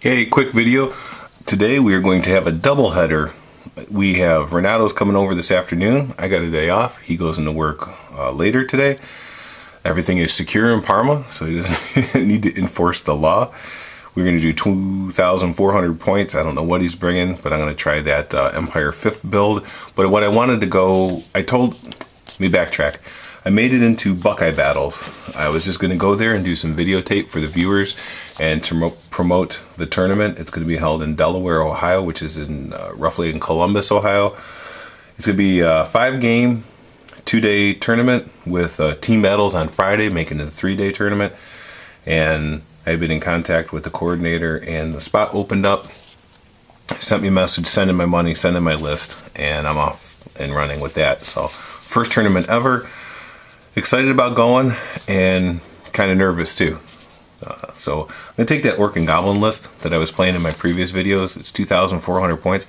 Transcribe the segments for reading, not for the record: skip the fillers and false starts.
Hey, quick video. Today we are going to have a double header. We have Renato's coming over this afternoon. I got a day off. He goes into work later today. Everything is secure in Parma, so he doesn't need to enforce the law. We're going to do 2,400 points. I don't know what he's bringing, but I'm going to try that Empire 5th build. But what I wanted to go, let me backtrack. I made it into Buckeye Battles. I was just going to go there and do some videotape for the viewers and to promote the tournament. It's going to be held in Delaware, Ohio, which is in roughly in Columbus, Ohio. It's going to be a 5-game, 2-day tournament with team battles on Friday, making it a 3-day tournament. And I've been in contact with the coordinator, and the spot opened up. Sent me a message, send in my money, send in my list, and I'm off and running with that. So, first tournament ever. Excited about going and kind of nervous too. So I'm going to take that Orc and Goblin list that I was playing in my previous videos. It's 2,400 points.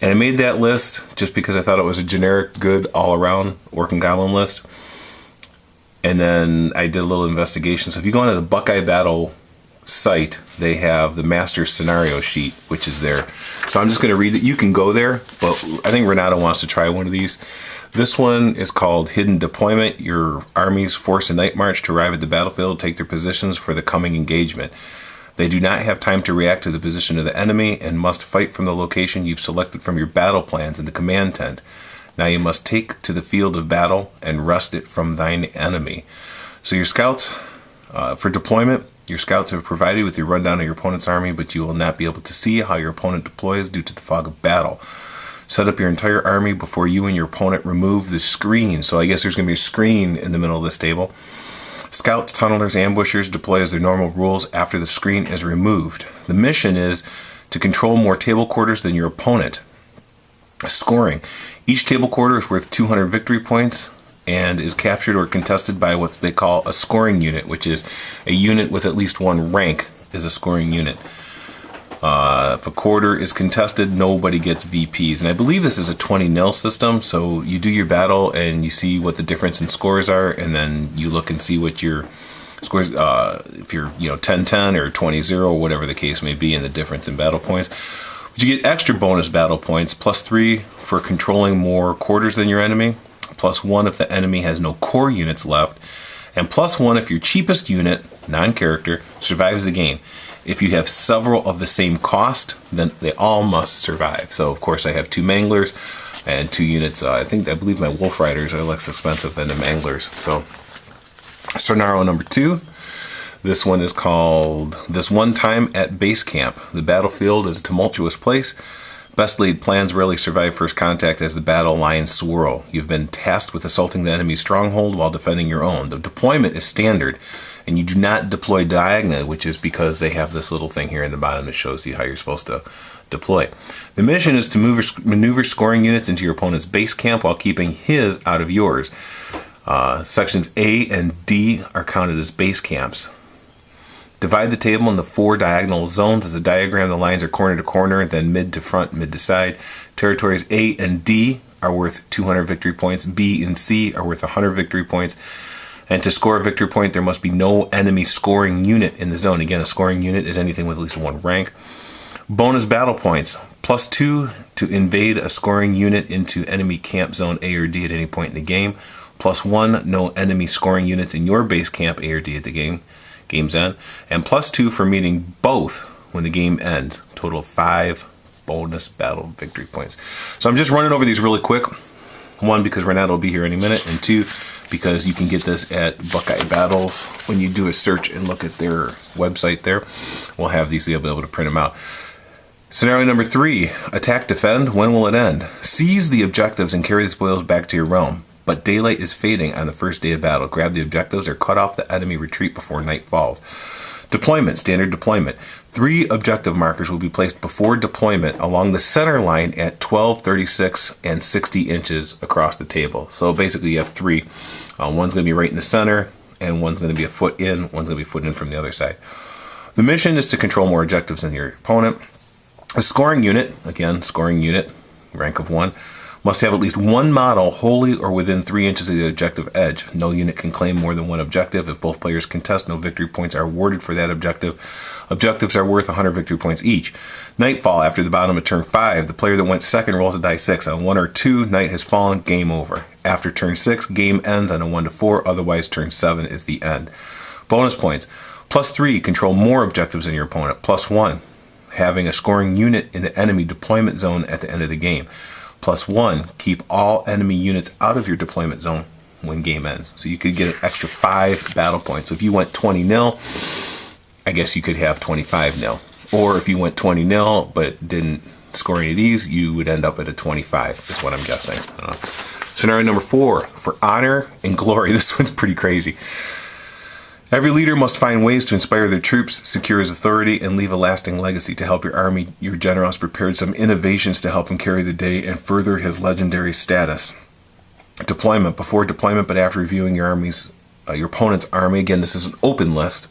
And I made that list just because I thought it was a generic, good, all-around Orc and Goblin list. And then I did a little investigation. So if you go onto the Buckeye Battle site, they have the master scenario sheet, which is there. So I'm just going to read it. You can go there, but I think Renato wants to try one of these. This one is called Hidden Deployment. Your armies force a night march to arrive at the battlefield, take their positions for the coming engagement. They do not have time to react to the position of the enemy and must fight from the location you've selected from your battle plans in the command tent. Now you must take to the field of battle and wrest it from thine enemy. So your scouts, for deployment, your scouts have provided with your rundown of your opponent's army, but you will not be able to see how your opponent deploys due to the fog of battle. Set up your entire army before you and your opponent remove the screen. So I guess there's going to be a screen in the middle of this table. Scouts, tunnelers, ambushers deploy as their normal rules after the screen is removed. The mission is to control more table quarters than your opponent. Scoring. Each table quarter is worth 200 victory points and is captured or contested by what they call a scoring unit, which is a unit with at least one rank is a scoring unit. If a quarter is contested, nobody gets VPs. And I believe this is a 20-0 system, so you do your battle and you see what the difference in scores are, and then you look and see what your scores, if you're 10-10 or 20-0 or whatever the case may be, and the difference in battle points. But you get extra bonus battle points, +3 for controlling more quarters than your enemy, +1 if the enemy has no core units left, and +1 if your cheapest unit, non-character, survives the game. If you have several of the same cost, then they all must survive. So, of course, I have 2 Manglers and 2 units. I believe my Wolf Riders are less expensive than the Manglers. So, scenario number 2. This one is called This One Time at Base Camp. The battlefield is a tumultuous place. Best laid plans rarely survive first contact as the battle lines swirl. You've been tasked with assaulting the enemy's stronghold while defending your own. The deployment is standard, and you do not deploy diagonally, which is because they have this little thing here in the bottom that shows you how you're supposed to deploy. The mission is to maneuver scoring units into your opponent's base camp while keeping his out of yours. Sections A and D are counted as base camps. Divide the table into 4 diagonal zones. As a diagram, the lines are corner to corner, then mid to front, mid to side. Territories A and D are worth 200 victory points. B and C are worth 100 victory points. And to score a victory point, there must be no enemy scoring unit in the zone. Again, a scoring unit is anything with at least 1 rank. Bonus battle points. +2 to invade a scoring unit into enemy camp zone A or D at any point in the game. +1, no enemy scoring units in your base camp A or D at the game's end. And +2 for meeting both when the game ends. Total of 5 bonus battle victory points. So I'm just running over these really quick. 1, because Renato will be here any minute, and 2, because you can get this at Buckeye Battles. When you do a search and look at their website there, we'll have these, you'll be able to print them out. Scenario number 3, attack, defend. When will it end? Seize the objectives and carry the spoils back to your realm. But daylight is fading on the first day of battle. Grab the objectives or cut off the enemy retreat before night falls. Deployment, standard deployment. 3 objective markers will be placed before deployment along the center line at 12, 36, and 60 inches across the table. So basically you have 3. One's going to be right in the center, and one's going to be a foot in, one's going to be a foot in from the other side. The mission is to control more objectives than your opponent. A scoring unit, again, scoring unit, rank of 1, Must have at least one model wholly or within 3 inches of the objective edge. No unit can claim more than one objective. If both players contest, no victory points are awarded for that objective. Objectives are worth 100 victory points each. Nightfall, after the bottom of turn 5, the player that went second rolls a die 6. On 1 or 2, night has fallen, game over. After turn 6, game ends on a 1 to 4, otherwise turn 7 is the end. Bonus points. +3, control more objectives than your opponent. +1, having a scoring unit in the enemy deployment zone at the end of the game. +1, keep all enemy units out of your deployment zone when game ends. So you could get an extra 5 battle points. So if you went 20-0, I guess you could have 25-0. Or if you went 20-0 but didn't score any of these, you would end up at a 25, is what I'm guessing. Scenario number 4, for honor and glory. This one's pretty crazy. Every leader must find ways to inspire their troops, secure his authority, and leave a lasting legacy. To help your army, your general has prepared some innovations to help him carry the day and further his legendary status. Deployment. Before deployment, but after reviewing your opponent's army, again, this is an open list.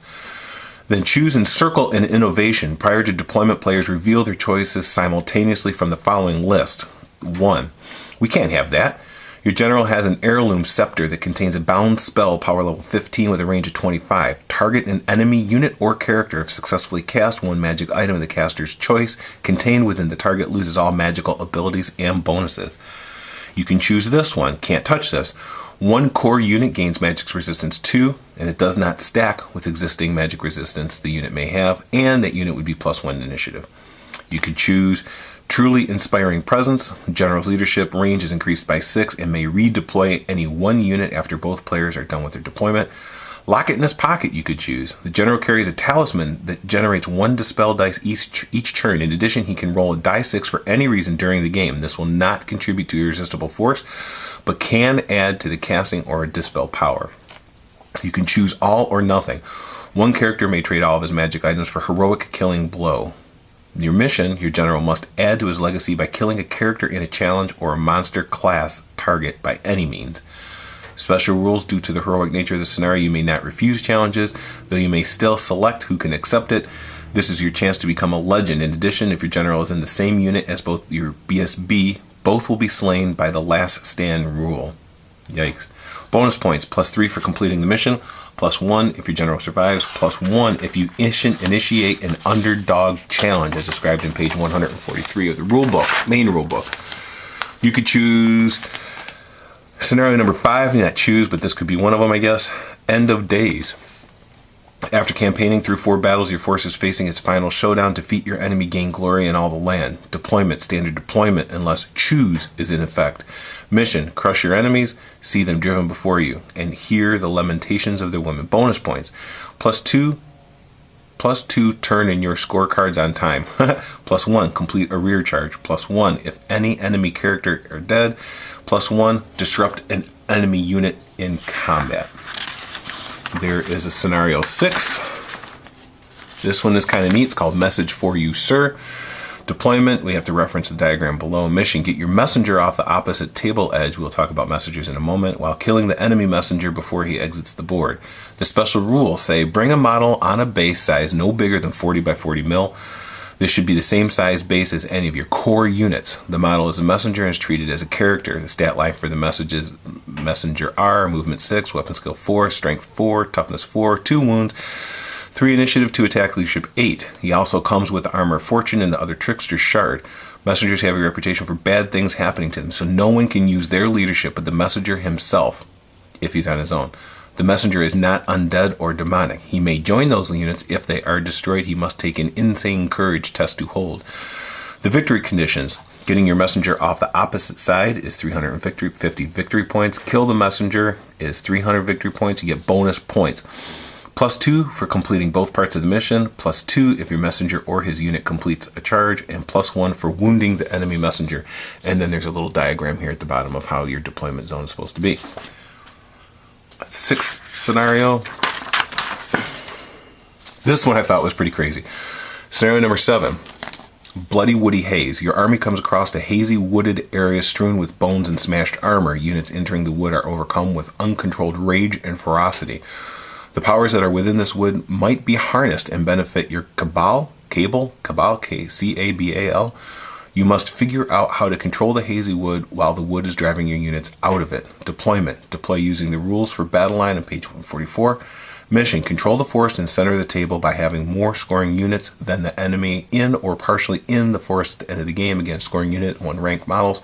Then choose and circle an innovation. Prior to deployment, players reveal their choices simultaneously from the following list. 1. We can't have that. Your general has an heirloom scepter that contains a bound spell, power level 15 with a range of 25. Target an enemy unit or character. If successfully cast, one magic item of the caster's choice contained within the target loses all magical abilities and bonuses. You can choose this one. Can't touch this. One core unit gains magic's resistance 2, and it does not stack with existing magic resistance the unit may have, and that unit would be +1 initiative. You could choose truly inspiring presence. General's leadership range is increased by 6 and may redeploy any one unit after both players are done with their deployment. Lock it in his pocket, you could choose. The general carries a talisman that generates 1 dispel dice each turn. In addition, he can roll a die 6 for any reason during the game. This will not contribute to irresistible force, but can add to the casting or dispel power. You can choose all or nothing. One character may trade all of his magic items for heroic killing blow. Your mission, your general must add to his legacy by killing a character in a challenge or a monster class target by any means. Special rules: due to the heroic nature of the scenario, you may not refuse challenges, though you may still select who can accept it. This is your chance to become a legend. In addition, if your general is in the same unit as both your BSB, both will be slain by the last stand rule. Yikes. Bonus points: +3 for completing the mission, +1 if your general survives, +1 if you initiate an underdog challenge, as described in page 143 of the rule book, main rule book. You could choose scenario number 5, not choose, but this could be one of them, I guess. End of days. After campaigning through 4 battles, your force is facing its final showdown. Defeat your enemy, gain glory in all the land. Deployment: standard deployment unless choose is in effect. Mission: crush your enemies, see them driven before you, and hear the lamentations of their women. Bonus points: +2 turn in your scorecards on time. +1 complete a rear charge. +1 if any enemy character are dead. +1 disrupt an enemy unit in combat. There is a scenario 6. This one is kind of neat. It's called Message for You, Sir. Deployment, we have to reference the diagram below. Mission: get your messenger off the opposite table edge. We'll talk about messengers in a moment, while killing the enemy messenger before he exits the board. The special rules say bring a model on a base size no bigger than 40 by 40 mil. This should be the same size base as any of your core units. The model is a messenger and is treated as a character. The stat line for the messenger are movement 6, weapon skill 4, strength 4, toughness 4, 2 wounds, 3 initiative, 2 attack, leadership 8. He also comes with armor fortune and the other trickster's shard. Messengers have a reputation for bad things happening to them, so no one can use their leadership but the messenger himself if he's on his own. The messenger is not undead or demonic. He may join those units. If they are destroyed, he must take an insane courage test to hold. The victory conditions: getting your messenger off the opposite side is 350 victory points. Kill the messenger is 300 victory points. You get bonus points. +2 for completing both parts of the mission. +2 if your messenger or his unit completes a charge. And +1 for wounding the enemy messenger. And then there's a little diagram here at the bottom of how your deployment zone is supposed to be. 6th scenario. This one I thought was pretty crazy. Scenario number 7. Bloody woody haze. Your army comes across a hazy wooded area strewn with bones and smashed armor. Units entering the wood are overcome with uncontrolled rage and ferocity. The powers that are within this wood might be harnessed and benefit your Cabal, K-C-A-B-A-L, You must figure out how to control the hazy wood while the wood is driving your units out of it. Deployment. Deploy using the rules for battle line on page 144. Mission. Control the forest in the center of the table by having more scoring units than the enemy in or partially in the forest at the end of the game against scoring unit 1 rank models.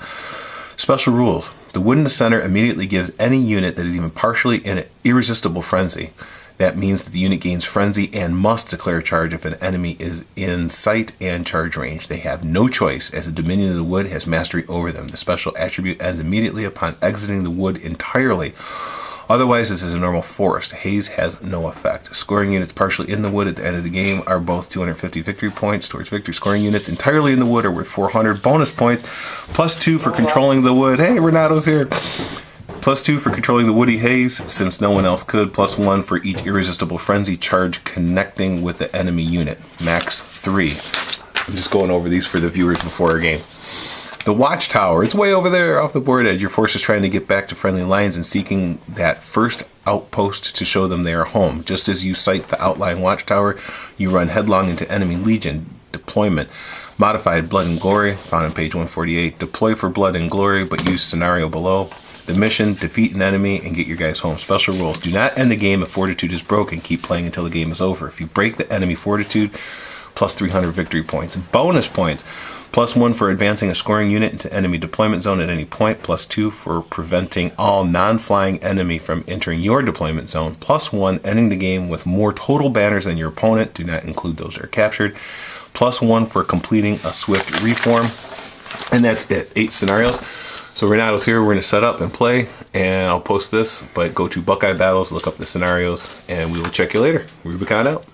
Special rules. The wood in the center immediately gives any unit that is even partially in an irresistible frenzy. That means that the unit gains frenzy and must declare a charge if an enemy is in sight and charge range. They have no choice, as the Dominion of the Wood has mastery over them. The special attribute ends immediately upon exiting the wood entirely. Otherwise, this is a normal forest. Haze has no effect. Scoring units partially in the wood at the end of the game are both 250 victory points towards victory. Scoring units entirely in the wood are worth 400 bonus points, +2 for controlling the wood. Hey, Renato's here. +2 for controlling the woody haze, since no one else could. +1 for each irresistible frenzy charge connecting with the enemy unit. Max 3. I'm just going over these for the viewers before our game. The watchtower. It's way over there off the board edge. Your force is trying to get back to friendly lines and seeking that first outpost to show them they are home. Just as you sight the outlying watchtower, you run headlong into enemy legion. Deployment. Modified Blood and Glory, found on page 148. Deploy for Blood and Glory, but use scenario below. The mission, defeat an enemy and get your guys home. Special rules. Do not end the game if fortitude is broken. Keep playing until the game is over. If you break the enemy fortitude, +300 victory points. Bonus points. +1 for advancing a scoring unit into enemy deployment zone at any point. +2 for preventing all non-flying enemy from entering your deployment zone. +1 ending the game with more total banners than your opponent. Do not include those that are captured. +1 for completing a swift reform. And that's it. 8 scenarios. So Renato's here. We're going to set up and play, and I'll post this, but go to Buckeye Battles, look up the scenarios, and we will check you later. Rubicon out.